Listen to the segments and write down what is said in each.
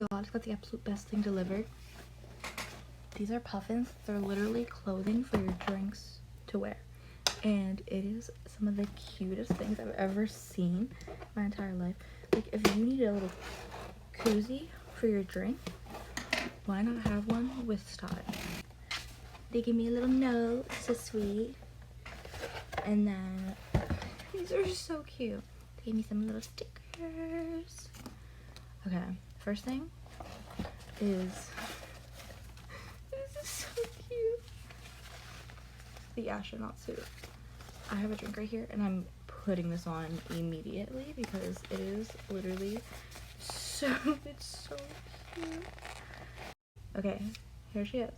God, it's got the absolute best thing delivered. These are Puffins. They're literally clothing for your drinks to wear. And it is some of the cutest things I've ever seen my entire life. Like, if you need a little koozie for your drink, why not have one with style? They give me a little note, so sweet. And then, these are so cute. They gave me some little stickers. Okay, first thing is, this is so cute. The astronaut suit. I have a drink right here, and I'm putting this on immediately because it is literally so, it's so cute. Okay, here she is.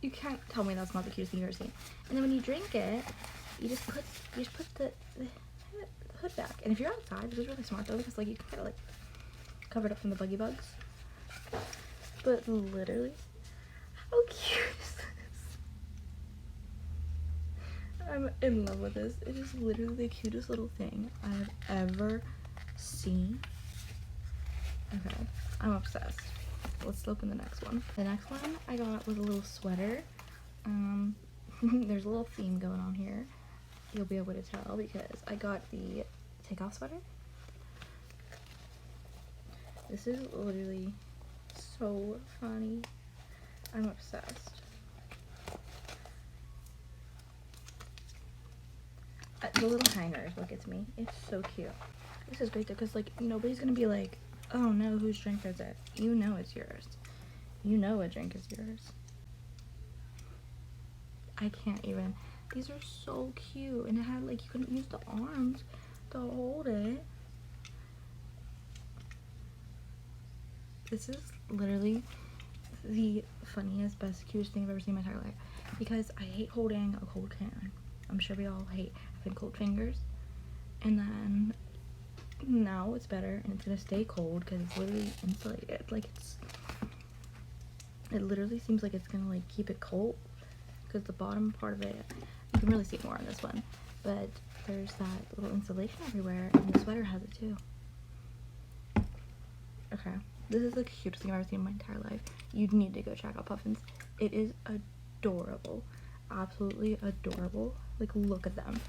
You can't tell me that's not the cutest thing you've ever seen. And then when you drink it, you just put the hood back. And if you're outside, this is really smart though, because like you can kind of like cover it up from the buggy bugs. But literally, how cute is this? I'm in love with this. It is literally the cutest little thing I have ever seen. Okay, I'm obsessed. Let's open the next one. The next one I got was a little sweater. There's a little theme going on here. You'll be able to tell because I got the takeoff sweater. This is literally so funny. I'm obsessed. The little hanger is what gets me. It's so cute. This is great though, because like nobody's gonna be like, oh no, whose drink is it? You know it's yours. You know a drink is yours. I can't even. These are so cute. And it had like, you couldn't use the arms to hold it. This is literally the funniest, best, cutest thing I've ever seen in my entire life. Because I hate holding a cold can. I'm sure we all hate having cold fingers. And then now it's better and it's gonna stay cold because it's literally insulated. Like it literally seems like it's gonna like keep it cold because the bottom part of it, you can really see more on this one, but there's that little insulation everywhere, and the sweater has it too. Okay, this is the cutest thing I've ever seen in my entire life. You need to go check out Puffins. It is adorable, absolutely adorable. Like, look at them.